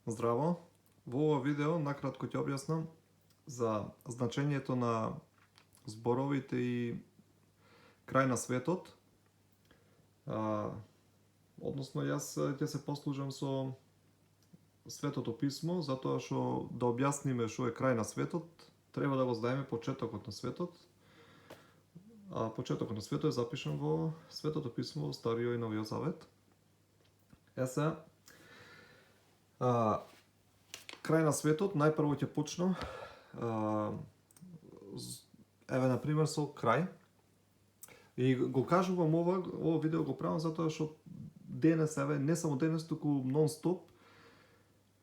Здраво! Во ова видео накратко ќе објаснам за значењето на зборовите и крај на светот. Односно, јас ќе се послужам со Светото писмо, затоа што да објасниме што е крај на светот, треба да го знаеме почетокот на светот. А почетокот на светот е запишан во Светото писмо, во Стариот и Новиот Завет. Крај на светот, најпрво ќе почнам, на пример со крај. И го кажувам ова видео го правам затоа што денес, не само денес, туку нон-стоп,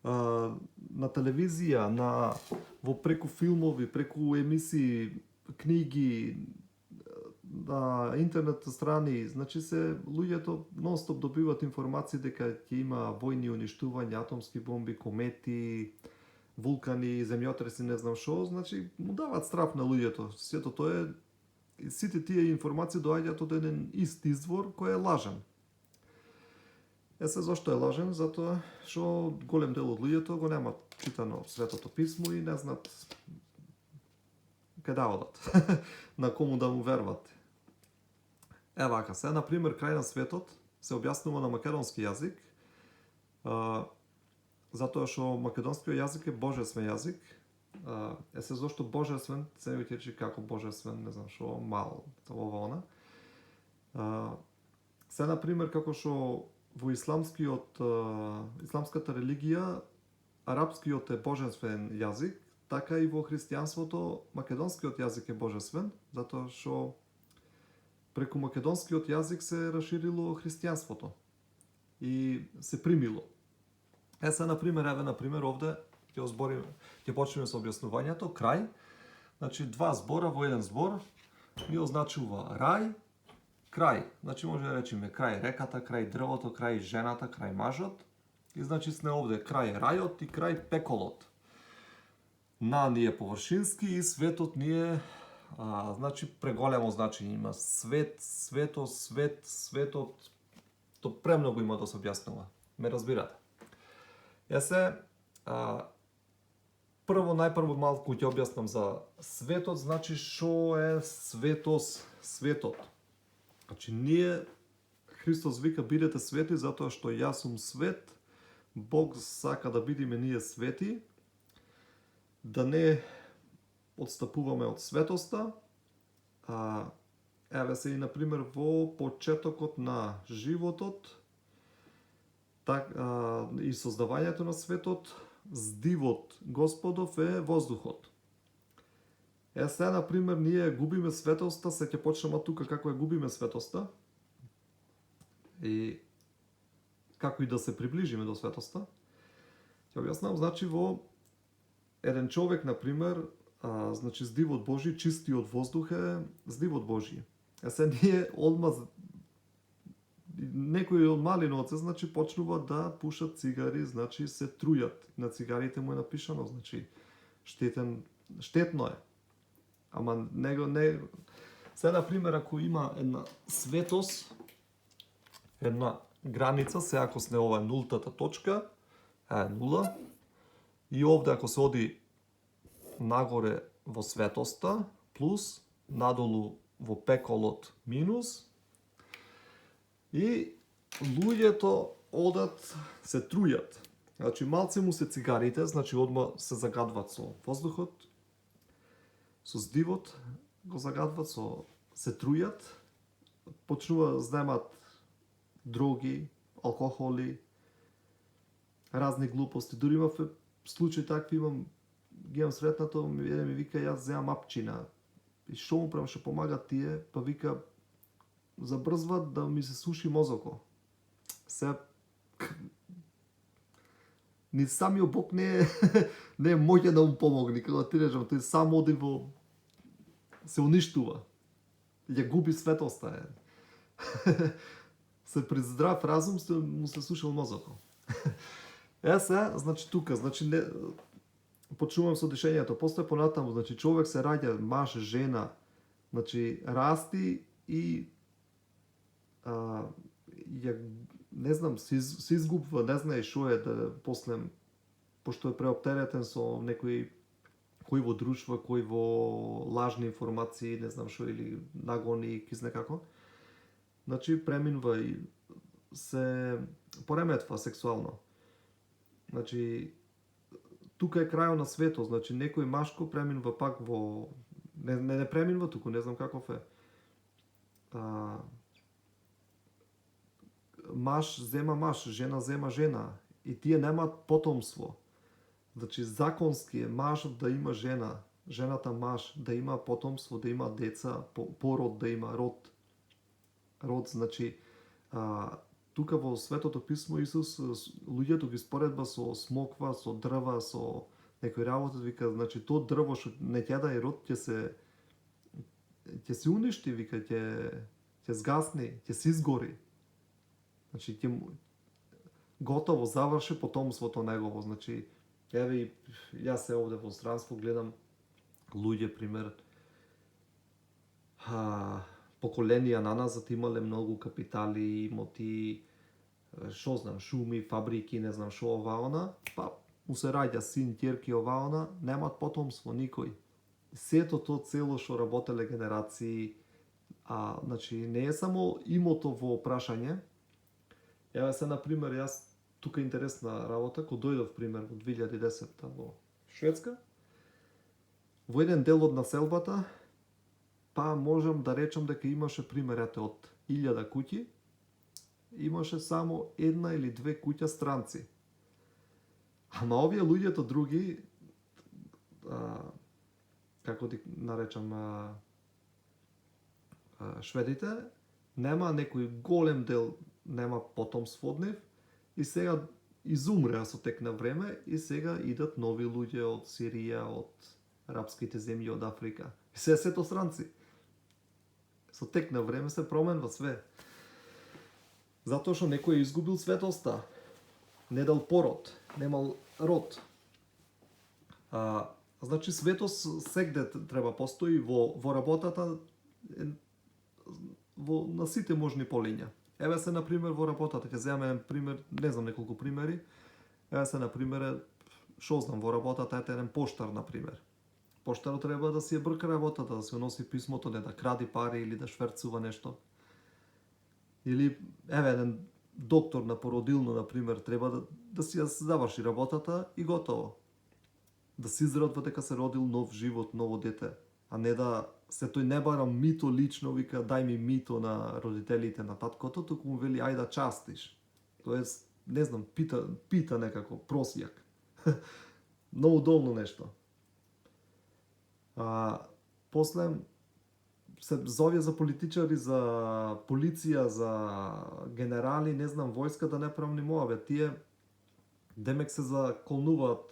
на телевизија, во преку филмови, преку емисии, книги, на интернет страни, значи луѓето нон-стоп добиваат информации дека ќе има војни уништувања, атомски бомби, комети, вулкани, земјотреси, не знам што, значи му даваат страв на луѓето. Сето тоа е, сите тие информации доаѓаат од еден ист извор кој е лажен. Зошто е лажен? Затоа што голем дел од луѓето го немат читано Светото писмо и не знаат кај да одат, на кому да му верват. Вака се, например, крај на светот се објаснува на македонски јазик, затоа што македонскиот јазик е божествен јазик. Зошто божествен, се ми течи како божествен, не знам што, мал, ова она. Например, како што во исламската религија, арапскиот е божествен јазик, така и во христијанството македонскиот јазик е божествен, затоа што преку македонскиот јазик се расширило христијанството и се примило. Например, овде ќе почнеме со објаснувањето. Крај, значи два збора во еден збор, ми означува рај, крај. Значи може да речеме крај реката, крај дрвото, крај жената, крај мажот. И значи сме овде крај рајот и крај пеколот. На ни е површински и светот ни е, значи преголемо значење има. Свет, свето, светот, то премногу има да се објаснува. Ме разбирате? Најпрво малку ќе објаснам за светот, значи што е светот. Значи ние, Христос вика бидете свети затоа што јас сум свет, Бог сака да бидиме ние свети, да не отстапуваме од светоста. И например во почетокот на животот и создавањето на светот, здивот Господов е воздухот. Например, ние губиме светоста, се ќе почнеме тука како ја губиме светоста и како и да се приближиме до светоста. Ќе објаснам, значи во еден човек, например, значи здивот Божи, чистиот воздух е здивот Божи. Ние одма некои од малиновци, значи почнува да пушат цигари, значи се трујат. На цигарите му е напишано, значи штетно е. Ама не. Например, ако има една светост, една граница, ако сме ова нултата точка, нула, и овде ако се оди нагоре во светоста, плюс, надолу во пеколот, минус, и луѓето одат, се трујат. Значи малце му се цигарите, значи одма се загадват со воздухот, со здивот го загадват, се трујат, почнува земат дроги, алкохоли, разни глупости. Дури имав случаи такви, ги имам сретнато, еден ми вика јас земам апчина. И што му правам, што помагат тие, па вика забрзват да ми се суши мозоко. Ни самиот Бог не е моќен да му помогне, кога ти речам, тој само оди се уништува. Ја губи светоста. Се при здрав разум му се сушил мозоко. Значи тука, значи почнувам со дишењето. После понатаму, значи човек се раѓа, маж, жена, значи расти и не знам, се изгубва, не знае што е да после пошто е преоптеретен со некои кој во друштво, кој во лажни информации, не знам што, или нагони, кизне како. Значи, преминува и се пореметва сексуално. Значи, тука е крајот на светот, значи некој машко преминува пак во... Не преминува туку, не знам каков е. Маж зема маж, жена зема жена. И тие немаат потомство. Значи, законски е мажот да има жена, жената маж, да има потомство, да има деца, пород, да има род. Род, значи, тука во Светото писмо Исус луѓето ги споредба со смоква, со дрва, со некој работа, вика, значи то дрво што не ќе даде род ќе се уништи, вика, ќе згасне, ќе се изгори. Значи ќе готово заврши потомството негово, значи еве и јас се овде во странство гледам луѓе пример поколенија на назад имале многу капитали, имоти, шо знам, шуми, фабрики, не знам шо ова она, па му се раѓа син, ќерки ова она, немаат потомство никој. Сето то цело што работеле генерации, значи не е само имото во прашање. Еве се на пример јас тука интересна работа, кога дојдов пример во 2010 во Шведска, во еден дел од населбата, па можам да речам дека имаше примерете од 1000 куќи, имаше само една или две куќа странци. Ама овие луѓето други, како ти наречам, шведите, нема некој голем дел, нема потомство од нив, и сега изумреа со тек на време, и сега идат нови луѓе од Сирија, од арапските земји, од Африка. И сето странци. Со тек на време се променва све. Затоа што некој е изгубил светоста, не дал пород, немал род. Значи светост сегде треба постои во работата, на сите можни полиња. Еве се на пример во работата, ќе земам еден пример, не знам неколку примери. Еве се на пример, шо знам во работата, ете еден поштар на пример. Поштарот треба да си ја брка работата, да се носи писмото, не да кради пари или да шверцува нешто. Или еве еден доктор на породилно на пример треба да си ја заврши работата и готово. Да се израдува дека се родил нов живот, ново дете, а не да се тој не бара мито лично, вика дај ми мито на родителите на таткото, туку му вели ајде да частиш. Тоест, не знам, пита некако, просјак. Многу удобно нешто. После се зове за политичари, за полиција, за генерали, не знам, војска да не правни моаве. Тие демек се заколнуваат,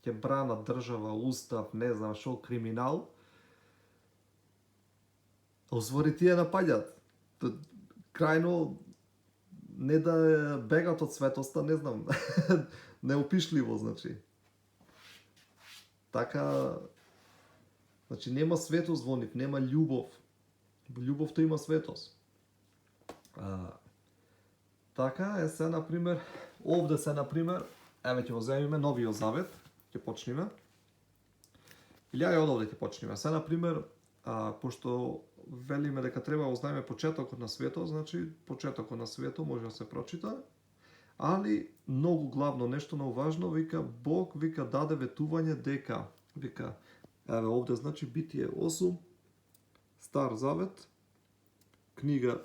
ќе бранат држава, устав, не знам шо, криминал. Озвори тие напаѓат. Крајно не да бегат од светоста, не знам. Неопишливо, значи. Така, значи нема светост во нив, нема љубов. Во љубовта има светост. Така е се, например, овде се, например, еве ќе го земиме Новиот Завет, ќе почнеме. Или ја од овде ќе почнеме. Се, например, пошто велиме дека треба да ознаеме почетокот на светот, значи почетокот на светот може да се прочита, али многу главно нешто многу важно, вика Бог вика даде ветување дека вика еве овде значи Битие 8, Стар Завет, книга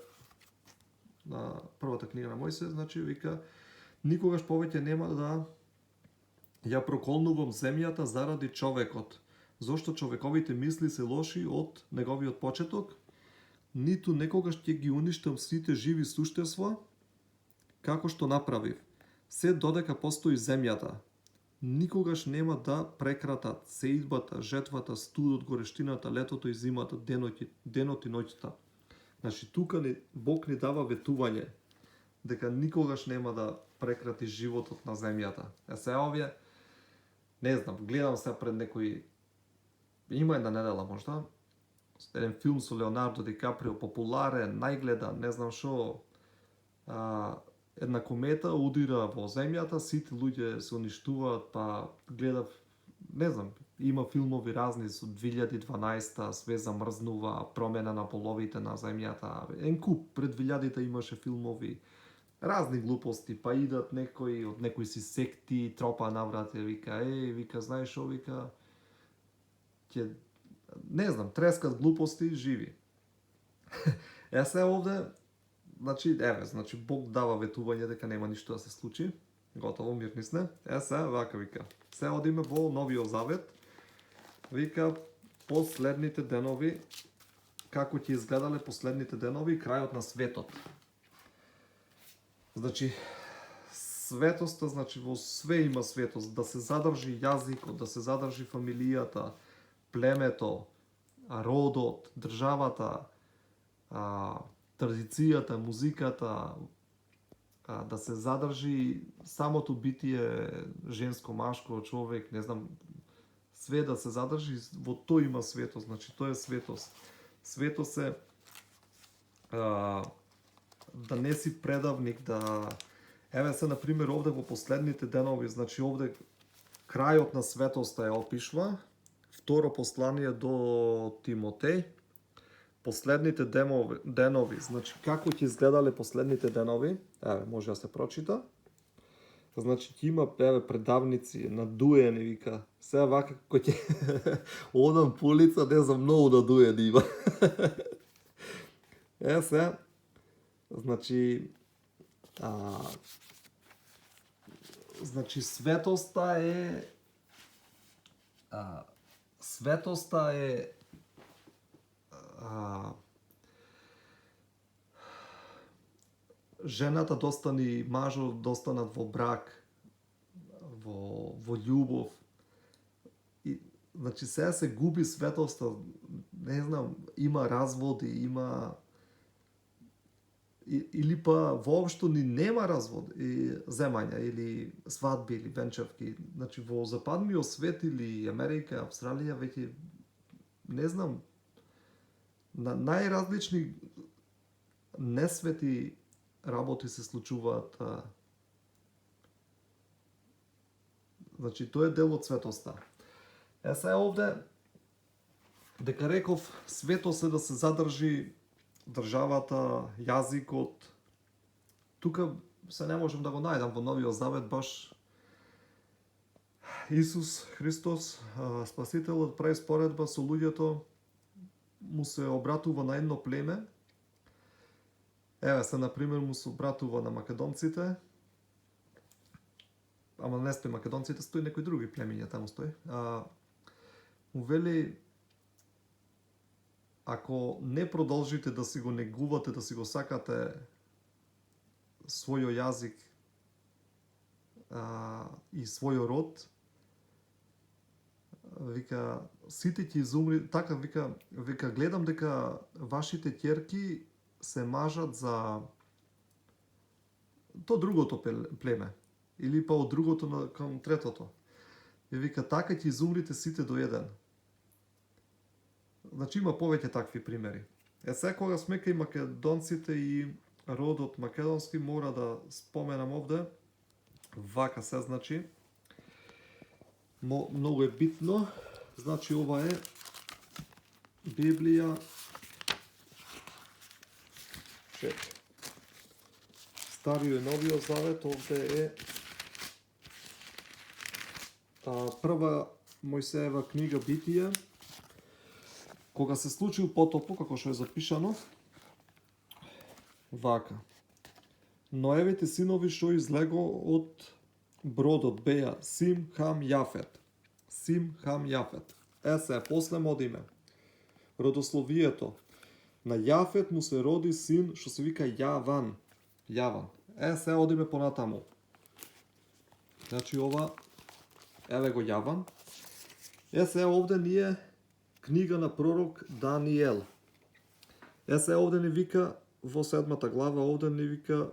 на првата книга на Мојсе, значи вика никогаш повеќе нема да ја проколнувам земјата заради човекот. Зошто човековите мисли се лоши од неговиот почеток, ниту некогаш ќе ги уништам сите живи суштества, како што направив. Се додека постои земјата, никогаш нема да прекратат сеидбата, жетвата, студот, горештината, летото и зимата, денот и ноќта. Значи тука Бог ни дава ветување дека никогаш нема да прекрати животот на земјата. Се овие, не знам, гледам се пред некој, има една недела можда, еден филм со Леонардо Ди Каприо, популарен, најгледан, не знам шо, една комета удира во земјата, сите луѓе се уништуваат, па гледав, не знам, има филмови разни со 2012 све замрзнува, промена на половите на земјата. Ен куп пред 2000 имаше филмови, разни глупости, па идат некои од некои си секти, тропа наврат и вика, вика, знаеш шо, вика, ќе, не знам, трескат глупости, живи. Се овде, значи Бог дава ветување дека нема ништо да се случи. Готово, мирни сме. Се, вака вика. Се одиме во Новиот Завет. Вика, последните денови, како ќе изгледале последните денови, крајот на светот. Значи, светоста, значи во све има светост, да се задржи јазикот, да се задржи фамилијата, племето, родот, државата, традицијата, музиката, да се задржи самото битие женско-машко, човек, не знам, све да се задржи, во тој има светост, значи тоа е светост. Светост е да не си предавник, да... се, например, овде во последните денови, значи овде крајот на светоста е опишва, второ послание до Тимотеј, последните денови, значи како ќе изгледале последните денови, може да се прочита. Значи ќе има предавници, надуени, вика, сега вака кој ќе одам по улица, не знам, многу надуени има. Се, значи, значи светоста е жената достани, мажот достанат во брак, во љубов. И, значи сега се губи светоста, не знам, има разводи, има или па воопшто ни нема развод и земања или свадби или венчавки. Значи во западниот свет или Америка, Австралија веќе не знам, на најразлични несвети работи се случуваат. Значи тоа е дел од светоста. Сега овде дека реков светост е да се задржи државата, јазикот. Тука се не можем да го најдам во Новиот Завет баш Исус Христос, Спасителот, прави споредба со луѓето, му се обратува на едно племе. Се, например, му се обратува на македонците, ама не стои македонците, стои некои други племиња, таму стои. Му вели, ако не продолжите да си го негувате, да си го сакате својот јазик и својот род, вика, сите ќе изумри, така вика, гледам дека вашите ќерки се мажат за то другото племе, или па од другото кон третото. И вика, така ќе изумрите сите до еден. Значи има повеќе такви примери. Сега кога сме кај македонците и родот македонски, мора да споменам овде, вака се, значи, многу е битно, значи ова е Библија, Стариот и Новиот Завет, овде е прва Мојсеева книга Битие, кога се случил потопот, како што е запишано, вака. Ноевите синови што излего од бродот беа Сим, Хам, Јафет. Сим, Хам, Јафет. Се, после модиме. Родословието. На Јафет му се роди син што се вика Јаван. Се, одиме понатаму. Значи ова, еве го Јаван. Се, овде ни е книга на пророк Даниел. Се, овде ни вика, во 7 глава, овде ни вика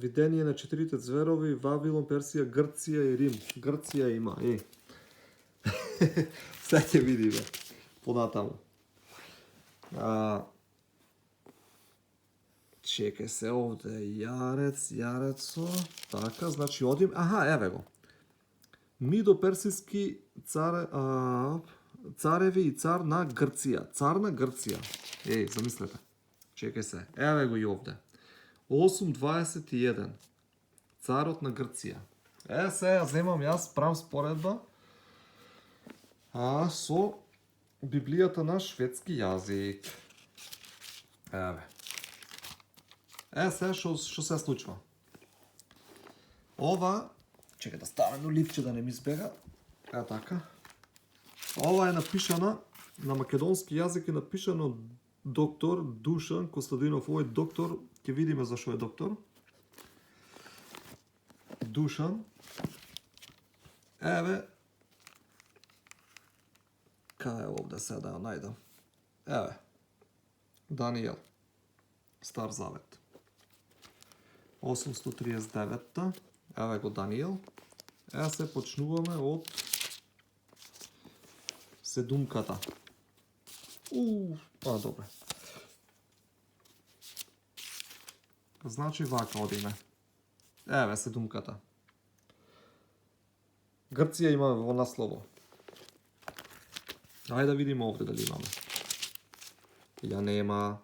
видение на 4 зверови, Вавилон, Персија, Грција и Рим. Грција има, Се ќе видиме понатаму. Чекай се овде, Јарецо, така, значи одим, еве го. Мидо-персиски цареви и цар на Грција. Цар на Грција. Замислете. Чекај се, еве го и овде. 8.21. Царот на Грција. Сега земам јас, правам споредба со Библијата на шведски јазик. Еве. Сега што се случва. Ова, чекай да ставам едно липче да не ми избега. Така. Ова е напишана, на македонски јазик е напишано доктор Душан Костадинов. Овој доктор, ќе видиме зашо е доктор. Душан. Еве. Кај е овде сега да ја најдам? Еве. Данијел. Стар Завет. 839-та. Еве го Данијел. Се почнуваме од седумката. Добре. Значи вака одиме. Еве седумката. Грција има во наслово. Ајде да видиме овде дали имаме. Ја нема.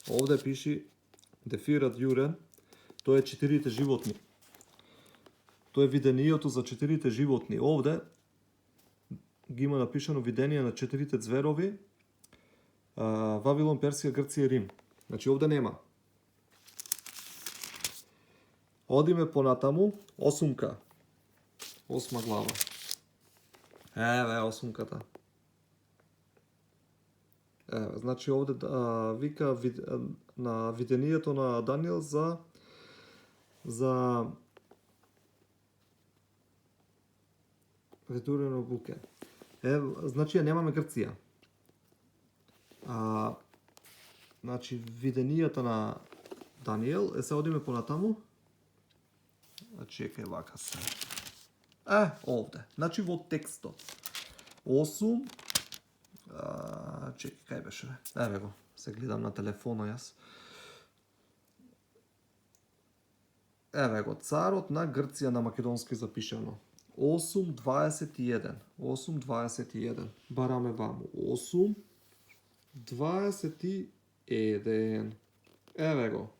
Овде пиши Дефират Јурен. Тоа е 4 животни. Тоа е видението за 4 животни. Овде ги има напишано видение на 4 зверови. Вавилон, Персија, Грција, Рим. Значи овде нема. Одиме понатаму. 8 глава. Еве 8-ката. Значи овде вика на видението на Данијел за ветурено буке. Значи ја немаме Грција. Значи виденијата на Данијел, се одиме понатаму. Чекај вака се. Овде. Значи во текстот. 8. Чекај, кај беше? Еве го, се гледам на телефона јас. Еве го, царот на Грција на македонски запишано. 8.21. 8.21. Бараме ваму. 8.21. Еве го.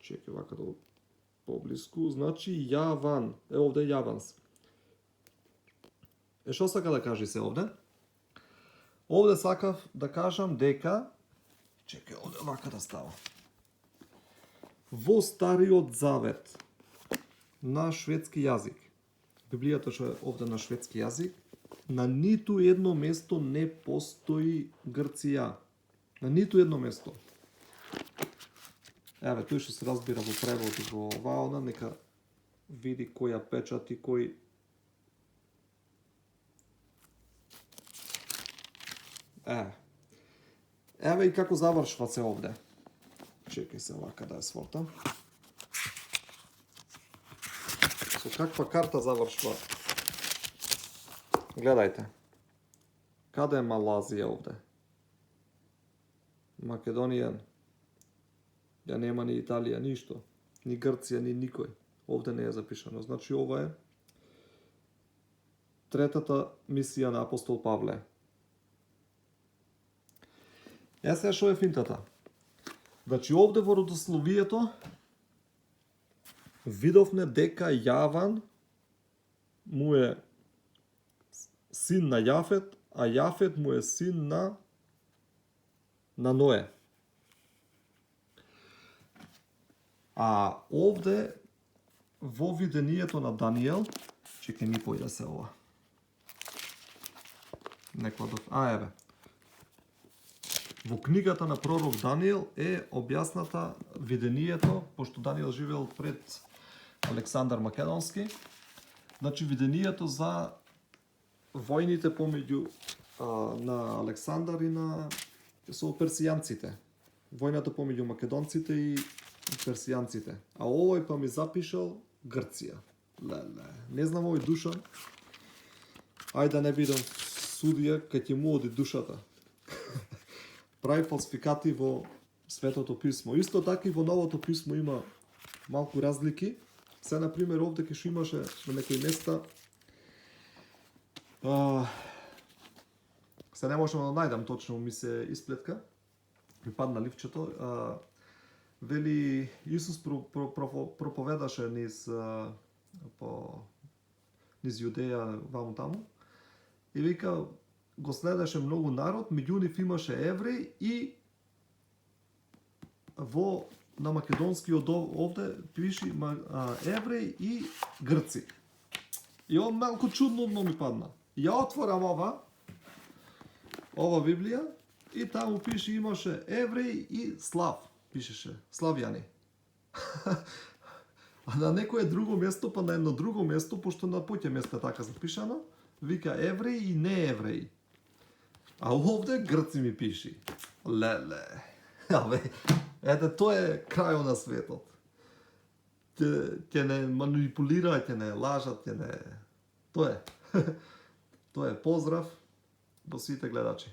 Чекај вака да поблиску. Значи Јаван. Овде Јаванс. Што сака да кажи се овде? Овде сакав да кажам дека... Чекај, овде вака да става. Во Стариот Завет на шведски јазик. Библијата што е овде на шведски јазик, на ниту едно место не постои Грција. На ниту едно место. Еве, тој што се разбира во превод и во ова, нека види кој ја печати, кој... Еве и како завршва се овде. Чекај се вака да ја свортам. Со каква карта завршва? Гледајте. Каде е Малазија овде? Македонија. Ја нема ни Италија, ништо. Ни Грција, ни никој. Овде не е запишано. Значи ова е третата мисија на апостол Павле. Сега што е финтата? Значи овде во родословието видовме дека Јаван му е син на Јафет, а Јафет му е син на Ное. А овде во видението на Данијел, чекај ми појде се ова. Еве. Во книгата на пророк Данијел е објасната видението, пошто Данијел живеел пред Александар Македонски. Значи видението за војните помеѓу на Александар и со персијанците. Војната помеѓу македонците и персијанците. А овој па ми запишал Грција. Не знам овој Душан. Ајде да не бидам судија, кај ќе му оди душата. Прави фалсификати во Светото писмо. Исто така и во Новото писмо има малку разлики. Се, например, овде ке што имаше на некои места, се не можам да најдам точно, ми се исплетка, ми падна ливчето, вели Исус проповедаше низ Јудеја ваму таму и вика го следеше многу народ, меѓу нив имаше евреи и на македонскиот овде пише евреи и грци. И он малку чудно ми падна. Ја отворам ова Библија и таму пише имаше евреи и слав, пишеше, славјани. А на некое друго место, па на едно друго место, пошто на поќе место така запишано, вика евреи и не евреи. А овде грци ми пиши. Леле. Ете, тоа е крајот на светот. Ќе не манипулираат, ќе не лажат, ќе не... Тоа е. Тоа е поздрав до сите гледачи.